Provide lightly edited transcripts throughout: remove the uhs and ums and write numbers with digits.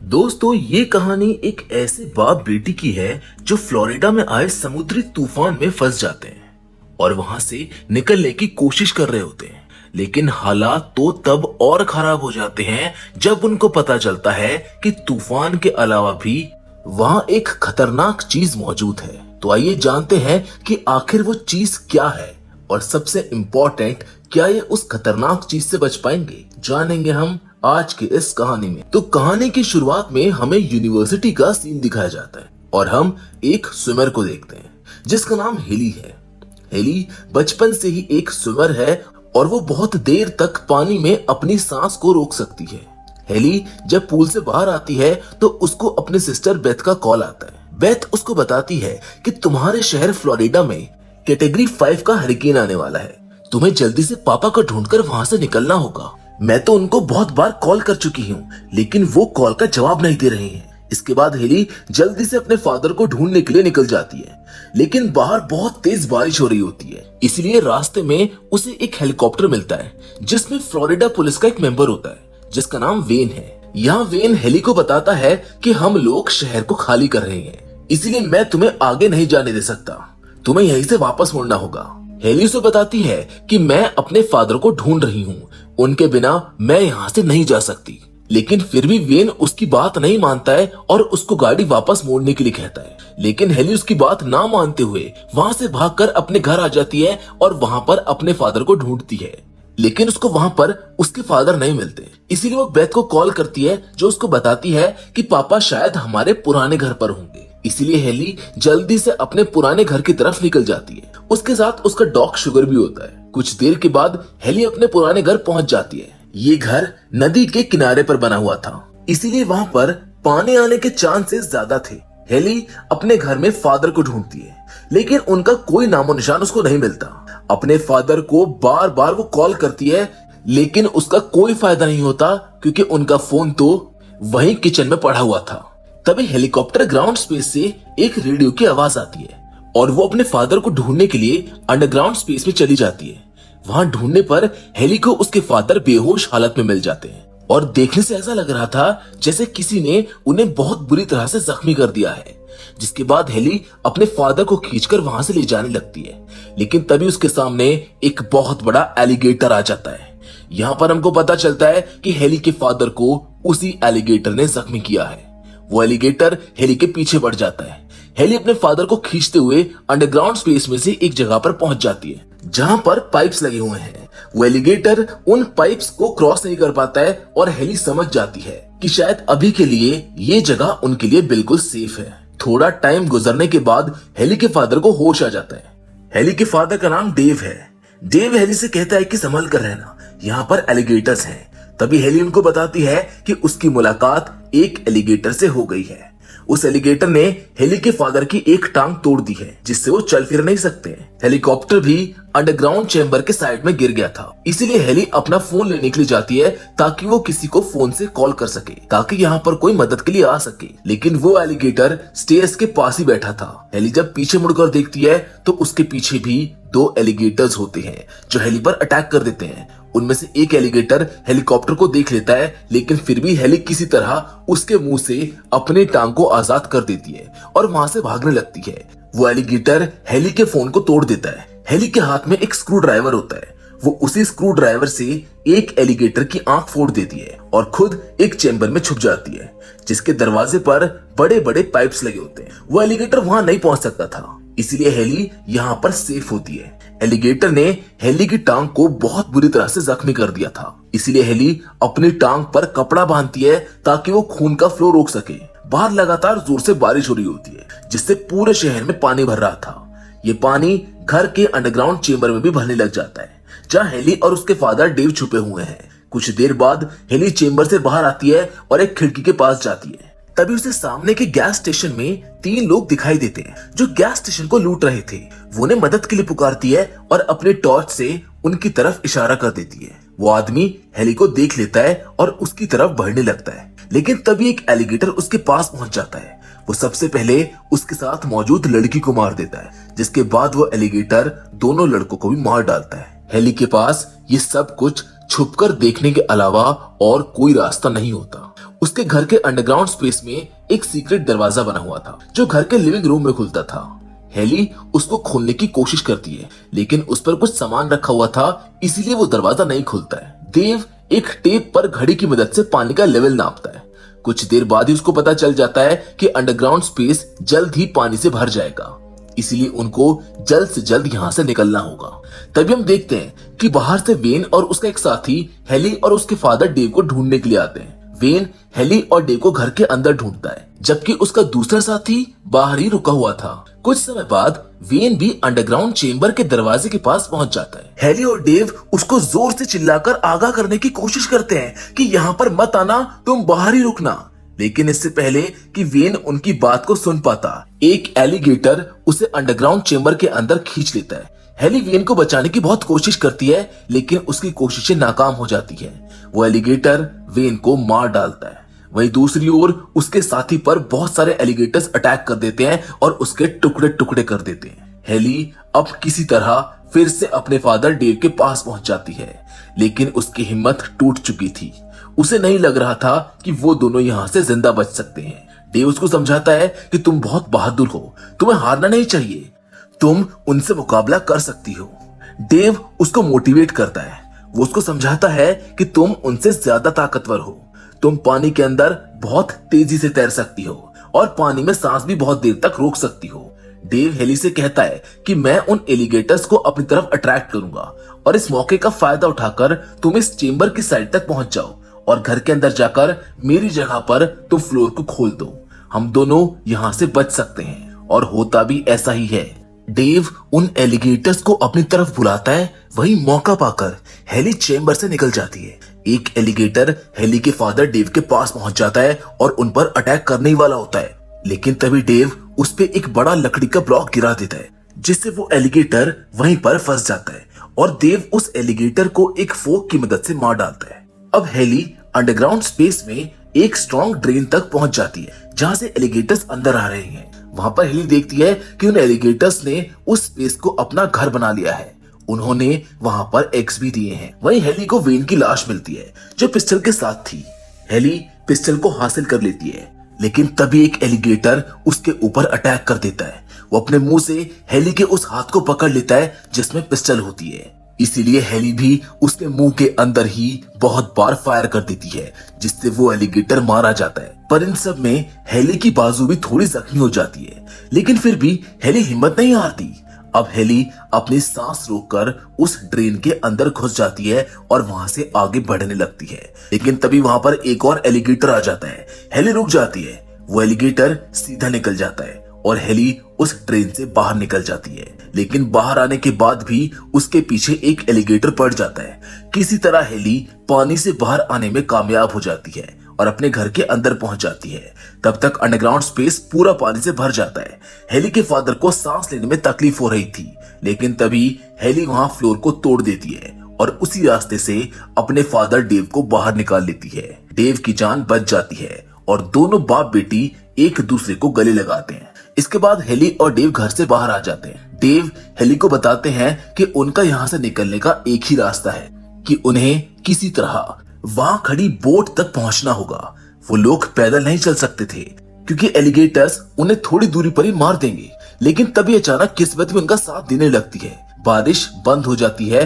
दोस्तों, ये कहानी एक ऐसे बाप बेटी की है जो फ्लोरिडा में आए समुद्री तूफान में फंस जाते हैं और वहां से निकलने की कोशिश कर रहे होते हैं। लेकिन हालात तो तब और खराब हो जाते हैं जब उनको पता चलता है कि तूफान के अलावा भी वहां एक खतरनाक चीज मौजूद है। तो आइए जानते हैं कि आखिर वो चीज क्या है और सबसे इम्पोर्टेंट, क्या ये उस खतरनाक चीज से बच पाएंगे, जानेंगे हम आज की इस कहानी में। तो कहानी की शुरुआत में हमें यूनिवर्सिटी का सीन दिखाया जाता है और हम एक स्विमर को देखते हैं जिसका नाम हेली है। हेली बचपन से ही एक स्विमर है और वो बहुत देर तक पानी में अपनी सांस को रोक सकती है। हेली जब पूल से बाहर आती है तो उसको अपने सिस्टर बेथ का कॉल आता है। बेथ उसको बताती है कि तुम्हारे शहर फ्लोरिडा में कैटेगरी 5 का हरिकेन आने वाला है, तुम्हें जल्दी से पापा को ढूंढकर वहां से निकलना होगा। मैं तो उनको बहुत बार कॉल कर चुकी हूँ लेकिन वो कॉल का जवाब नहीं दे रहे हैं। इसके बाद हेली जल्दी से अपने फादर को ढूंढने के लिए निकल जाती है, लेकिन बाहर बहुत तेज बारिश हो रही होती है, इसलिए रास्ते में उसे एक हेलीकॉप्टर मिलता है जिसमें फ्लोरिडा पुलिस का एक मेंबर होता है जिसका नाम वेन है। यहाँ वेन हेली को बताता है कि हम लोग शहर को खाली कर रहे हैं, इसलिए मैं तुम्हें आगे नहीं जाने दे सकता, तुम्हें यहीं से वापस मुड़ना होगा। हेली उसे बताती है कि मैं अपने फादर को ढूंढ रही हूँ, उनके बिना मैं यहाँ से नहीं जा सकती। लेकिन फिर भी वेन उसकी बात नहीं मानता है और उसको गाड़ी वापस मोड़ने के लिए कहता है। लेकिन हेली उसकी बात ना मानते हुए वहां से भागकर अपने घर आ जाती है और वहां पर अपने फादर को ढूंढती है। लेकिन उसको वहां पर उसके फादर नहीं मिलते, इसीलिए वो बेथ को कॉल करती है जो उसको बताती है कि पापा शायद हमारे पुराने घर पर होंगे। इसीलिए हेली जल्दी से अपने पुराने घर की तरफ निकल जाती है। उसके साथ उसका डॉग शुगर भी होता है। कुछ देर के बाद हेली अपने पुराने घर पहुंच जाती है। ये घर नदी के किनारे पर बना हुआ था, इसीलिए वहां पर पानी आने के चांसेस ज्यादा थे। हेली अपने घर में फादर को ढूंढती है लेकिन उनका कोई नामो निशान उसको नहीं मिलता। अपने फादर को बार बार वो कॉल करती है लेकिन उसका कोई फायदा नहीं होता क्योंकि उनका फोन तो वहीं किचन में पड़ा हुआ था। तभी हेलीकॉप्टर ग्राउंड स्पेस से एक रेडियो की आवाज आती है और वो अपने फादर को ढूंढने के लिए अंडरग्राउंड स्पेस में चली जाती है। वहां ढूंढने पर हेली को उसके फादर बेहोश हालत में मिल जाते हैं और देखने से ऐसा लग रहा था जैसे किसी ने उन्हें बहुत बुरी तरह से जख्मी कर दिया है। जिसके बाद हेली अपने फादर को खींचकर वहां से ले जाने लगती है, लेकिन तभी उसके सामने एक बहुत बड़ा एलिगेटर आ जाता है। यहाँ पर हमको पता चलता है कि हेली के फादर को उसी एलिगेटर ने जख्मी किया है। वो एलिगेटर हेली के पीछे बढ़ जाता है। हेली अपने फादर को खींचते हुए अंडरग्राउंड स्पेस में से एक जगह पर पहुंच जाती है जहां पर पाइप्स लगे हुए हैं। वो एलिगेटर उन पाइप्स को क्रॉस नहीं कर पाता है और हेली समझ जाती है कि शायद अभी के लिए ये जगह उनके लिए बिल्कुल सेफ है। थोड़ा टाइम गुजरने के बाद हेली के फादर को होश आ जाता है। हेली के फादर का नाम डेव है। डेव हेली से कहता है कि संभल कर रहना, यहाँ पर एलिगेटर्स हैं। तभी हेली उनको बताती है कि उसकी मुलाकात एक एलिगेटर से हो गई है। उस एलिगेटर ने हेली के फादर की एक टांग तोड़ दी है जिससे वो चल फिर नहीं सकते। हेलीकॉप्टर भी अंडरग्राउंड चेंबर के साइड में गिर गया था, इसीलिए हेली अपना फोन लेने के लिए जाती है ताकि वो किसी को फोन से कॉल कर सके ताकि यहाँ पर कोई मदद के लिए आ सके। लेकिन वो एलिगेटर स्टेयर्स के पास ही बैठा था। हेली जब पीछे मुड़कर देखती है तो उसके पीछे भी 2 एलिगेटर्स होते हैं जो हेली पर अटैक कर देते हैं। उनमें से एक एलिगेटर हेलीकॉप्टर को देख लेता है, लेकिन फिर भी हेली किसी तरह उसके मुंह से अपनी टांग को आजाद कर देती है और वहां से भागने लगती है। वो एलिगेटर हेली के फोन को तोड़ देता है। हेली के हाथ में एक स्क्रू ड्राइवर होता है। वो उसी स्क्रू ड्राइवर से एक एलिगेटर की आंख फोड़ देती है और खुद एक चेंबर में छुप जाती है जिसके दरवाजे पर बड़े बड़े पाइप्स लगे होते हैं। वो एलिगेटर वहां नहीं पहुंच सकता था, इसलिए हेली यहाँ पर सेफ होती है। एलिगेटर ने हेली की टांग को बहुत बुरी तरह से जख्मी कर दिया था, इसलिए हेली अपनी टांग पर कपड़ा बांधती है ताकि वो खून का फ्लो रोक सके। बाहर लगातार जोर से बारिश हो रही होती है जिससे पूरे शहर में पानी भर रहा था। ये पानी घर के अंडरग्राउंड चेंबर में भी भरने लग जाता है जहाँ हेली और उसके फादर डेव छुपे हुए हैं। कुछ देर बाद हेली चेंबर से बाहर आती है और एक खिड़की के पास जाती है। तभी उसे सामने के गैस स्टेशन में 3 लोग दिखाई देते हैं जो गैस स्टेशन को लूट रहे थे। वो उन्हें मदद के लिए पुकारती है और अपने टॉर्च से उनकी तरफ इशारा कर देती है। वो आदमी हेली को देख लेता है और उसकी तरफ बढ़ने लगता है, लेकिन तभी एक एलिगेटर उसके पास पहुंच जाता है। वो सबसे पहले उसके साथ मौजूद लड़की को मार देता है, जिसके बाद वो एलिगेटर दोनों लड़कों को भी मार डालता है। हेली के पास ये सब कुछ छुपकर देखने के अलावा और कोई रास्ता नहीं होता। उसके घर के अंडरग्राउंड स्पेस में एक सीक्रेट दरवाजा बना हुआ था जो घर के लिविंग रूम में खुलता था। हेली उसको खोलने की कोशिश करती है, लेकिन उस पर कुछ सामान रखा हुआ था, इसीलिए वो दरवाजा नहीं खुलता है। देव एक टेप पर घड़ी की मदद से पानी का लेवल नापता है। कुछ देर बाद ही उसको पता चल जाता है कि अंडरग्राउंड स्पेस जल्द ही पानी से भर जाएगा, इसीलिए उनको जल्द से जल्द यहाँ से निकलना होगा। तभी हम देखते हैं कि बाहर से वेन और उसका एक साथी हेली और उसके फादर डेव को ढूंढने के लिए आते हैं। वेन हेली और डेव को घर के अंदर ढूंढता है, जबकि उसका दूसरा साथी बाहर ही रुका हुआ था। कुछ समय बाद वेन भी अंडरग्राउंड चेम्बर के दरवाजे के पास पहुंच जाता है। हेली और डेव उसको जोर से चिल्लाकर आगाह करने की कोशिश करते हैं कि यहाँ पर मत आना, तुम बाहर ही रुकना। लेकिन इससे पहले कि वेन उनकी बात को सुन पाता, एक एलिगेटर उसे अंडरग्राउंड चेम्बर के अंदर खींच लेता है। हेली वेन को बचाने की बहुत कोशिश करती है, लेकिन उसकी कोशिशें नाकाम हो जाती है। वो एलिगेटर वेन को मार डालता है। वहीं दूसरी ओर उसके साथी पर बहुत सारे एलिगेटर्स अटैक कर देते हैं और उसके टुकड़े टुकड़े कर देते हैं। हेली अब किसी तरह फिर से अपने फादर डेव के पास पहुंच जाती है, लेकिन उसकी हिम्मत टूट चुकी थी। उसे नहीं लग रहा था कि वो दोनों यहाँ से जिंदा बच सकते हैं। डेव उसको समझाता है कि तुम बहुत बहादुर हो, तुम्हें हारना नहीं चाहिए, तुम उनसे मुकाबला कर सकती हो। डेव उसको मोटिवेट करता है। वो उसको समझाता है कि तुम उनसे ज्यादा ताकतवर हो, तुम पानी के अंदर बहुत तेजी से तैर सकती हो और पानी में सांस भी बहुत देर तक रोक सकती हो। डेव हेली से कहता है कि मैं उन एलिगेटर्स को अपनी तरफ अट्रैक्ट करूंगा और इस मौके का फायदा उठाकर तुम इस चेम्बर की साइड तक पहुंच जाओ और घर के अंदर जाकर मेरी जगह पर तुम फ्लोर को खोल दो। हम दोनों यहाँ से बच सकते हैं। और होता भी ऐसा ही है। डेव उन एलिगेटर्स को अपनी तरफ बुलाता है। वही मौका पाकर हेली चेम्बर से निकल जाती है। एक एलिगेटर हेली के फादर डेव के पास पहुंच जाता है और उन पर अटैक करने ही वाला होता है, लेकिन तभी डेव उस पे एक बड़ा लकड़ी का ब्लॉक गिरा देता है, जिससे वो एलिगेटर वहीं पर फंस जाता है और देव उस एलिगेटर को एक फोक की मदद से मार डालता है। अब हेली अंडरग्राउंड स्पेस में एक स्ट्रॉन्ग ड्रेन तक पहुंच जाती है, जहां से एलिगेटर्स अंदर आ रहे हैं। वहां पर हेली देखती है कि उन एलिगेटर्स ने उस स्पेस को अपना घर बना लिया है। उन्होंने वहां पर एग्स भी दिए हैं। वहीं हेली को वेन की लाश मिलती है, जो पिस्टल के साथ थी। हेली पिस्टल को हासिल कर लेती है, लेकिन तभी एक एलिगेटर उसके ऊपर अटैक कर देता है। वो अपने मुंह से हेली के उस हाथ को पकड़ लेता है जिसमें पिस्टल होती है, इसीलिए हेली भी उसके मुंह के अंदर ही बहुत बार फायर कर देती है, जिससे वो एलिगेटर मारा जाता है। पर इन सब में हेली की बाजू भी थोड़ी जख्मी हो जाती है, लेकिन फिर भी हेली हिम्मत नहीं हारती। अब हेली अपनी सांस रोककर उस ड्रेन के अंदर घुस जाती है और वहां से आगे बढ़ने लगती है, लेकिन तभी वहां पर एक और एलिगेटर आ जाता है। हेली रुक जाती है। वो एलिगेटर सीधा निकल जाता है और हेली उस ट्रेन से बाहर निकल जाती है, लेकिन बाहर आने के बाद भी उसके पीछे एक एलिगेटर पड़ जाता है। किसी तरह हेली पानी से बाहर आने में कामयाब हो जाती है और अपने घर के अंदर पहुंच जाती है। तब तक अंडरग्राउंड स्पेस पूरा पानी से भर जाता है। हेली के फादर को सांस लेने में तकलीफ हो रही थी, लेकिन तभी हेली वहां फ्लोर को तोड़ देती है और उसी रास्ते से अपने फादर डेव को बाहर निकाल लेती है। डेव की जान बच जाती है और दोनों बाप बेटी एक दूसरे को गले लगाते हैं। इसके बाद हेली और डेव घर से बाहर आ जाते हैं। डेव हेली को बताते हैं कि उनका यहाँ से निकलने का एक ही रास्ता है कि उन्हें किसी तरह वहां खड़ी बोट तक पहुंचना होगा। वो लोग पैदल नहीं चल सकते थे क्योंकि एलिगेटर्स उन्हें थोड़ी दूरी पर ही मार देंगे। लेकिन तभी अचानक किस्मत भी उनका साथ देने लगती है। बारिश बंद हो जाती है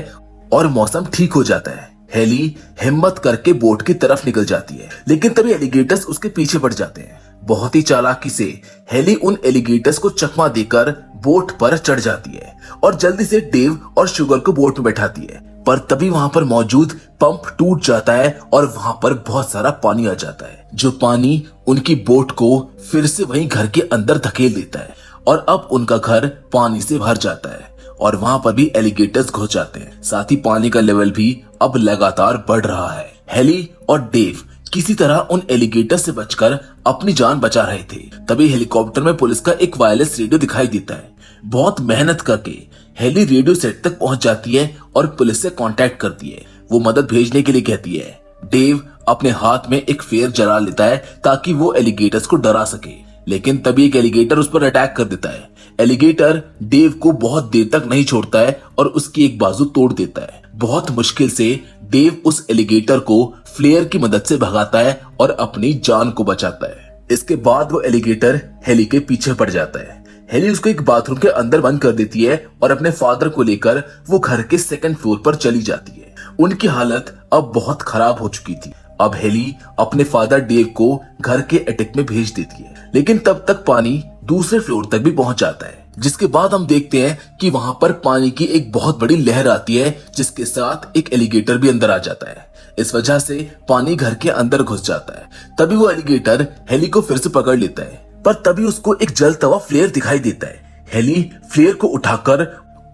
और मौसम ठीक हो जाता है। हेली हिम्मत करके बोट की तरफ निकल जाती है, लेकिन तभी एलिगेटर्स उसके पीछे पड़ जाते हैं। बहुत ही चालाकी से हेली उन एलिगेटर्स को चकमा देकर बोट पर चढ़ जाती है और जल्दी से डेव और शुगर को बोट में बैठाती है। पर तभी वहां पर मौजूद पंप टूट जाता है और वहां पर बहुत सारा पानी आ जाता है, जो पानी उनकी बोट को फिर से वहीं घर के अंदर धकेल देता है और अब उनका घर पानी से भर जाता है और वहां पर भी एलिगेटर्स घुस जाते हैं। साथ ही पानी का लेवल भी अब लगातार बढ़ रहा है। हेली और डेव किसी तरह उन एलिगेटर से बचकर अपनी जान बचा रहे थे। तभी हेलीकॉप्टर में पुलिस का एक वायरलेस रेडियो दिखाई देता है। बहुत मेहनत करके हेली रेडियो सेट तक पहुंच जाती है और पुलिस से कांटेक्ट करती है। वो मदद भेजने के लिए कहती है। डेव अपने हाथ में एक फेयर जला लेता है ताकि वो एलिगेटर्स को डरा सके, लेकिन तभी एक एलिगेटर उस पर अटैक कर देता है। एलिगेटर डेव को बहुत देर तक नहीं छोड़ता है और उसकी एक बाजू तोड़ देता है। बहुत मुश्किल से डेव उस एलिगेटर को फ्लेयर की मदद से भगाता है और अपनी जान को बचाता है। इसके बाद वो एलिगेटर हेली के पीछे पड़ जाता है। हेली उसको एक बाथरूम के अंदर बंद कर देती है और अपने फादर को लेकर वो घर के सेकंड फ्लोर पर चली जाती है। उनकी हालत अब बहुत खराब हो चुकी थी। अब हेली अपने फादर डेव को घर के अटैक में भेज देती है, लेकिन तब तक पानी दूसरे फ्लोर तक भी पहुंच जाता है, जिसके बाद हम देखते हैं कि वहां पर पानी की एक बहुत बड़ी लहर आती है, जिसके साथ एक एलिगेटर भी अंदर आ जाता है। इस वजह से पानी घर के अंदर घुस जाता है। तभी वो एलिगेटर हेली को फिर से पकड़ लेता है, पर तभी उसको एक जलता हुआ फ्लेयर दिखाई देता है। हेली फ्लेयर को उठाकर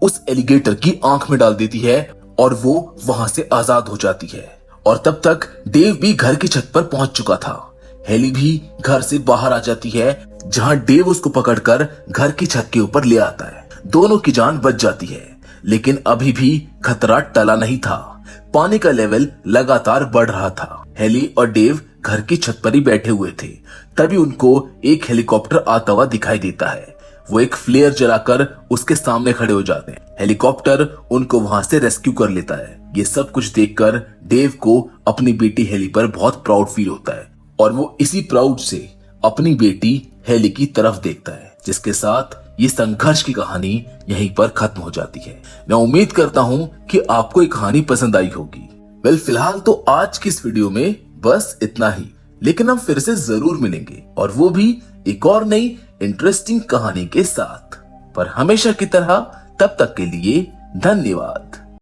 उस एलिगेटर की आंख में डाल देती है और वो वहां से आजाद हो जाती है। और तब तक डेव भी घर की छत पर पहुंच चुका था। हेली भी घर से बाहर आ जाती है, जहां डेव उसको पकड़कर घर की छत के ऊपर ले आता है। दोनों की जान बच जाती है, लेकिन अभी भी खतरा टला नहीं था। पानी का लेवल लगातार बढ़ रहा था। हेली और डेव घर की छत पर ही बैठे हुए थे। तभी उनको एक हेलीकॉप्टर आता हुआ दिखाई देता है। वो एक फ्लेयर जलाकर उसके सामने खड़े हो जाते हैं। हेलीकॉप्टर उनको वहां से रेस्क्यू कर लेता है। ये सब कुछ देखकर डेव को अपनी बेटी हेली पर बहुत प्राउड फील होता है और वो इसी प्राउड से अपनी बेटी हेली की तरफ देखता है, जिसके साथ ये संघर्ष की कहानी यहीं पर खत्म हो जाती है। मैं उम्मीद करता हूँ कि आपको ये कहानी पसंद आई होगी। वेल, फिलहाल तो आज की इस वीडियो में बस इतना ही, लेकिन हम फिर से जरूर मिलेंगे, और वो भी एक और नई इंटरेस्टिंग कहानी के साथ। पर हमेशा की तरह तब तक के लिए धन्यवाद।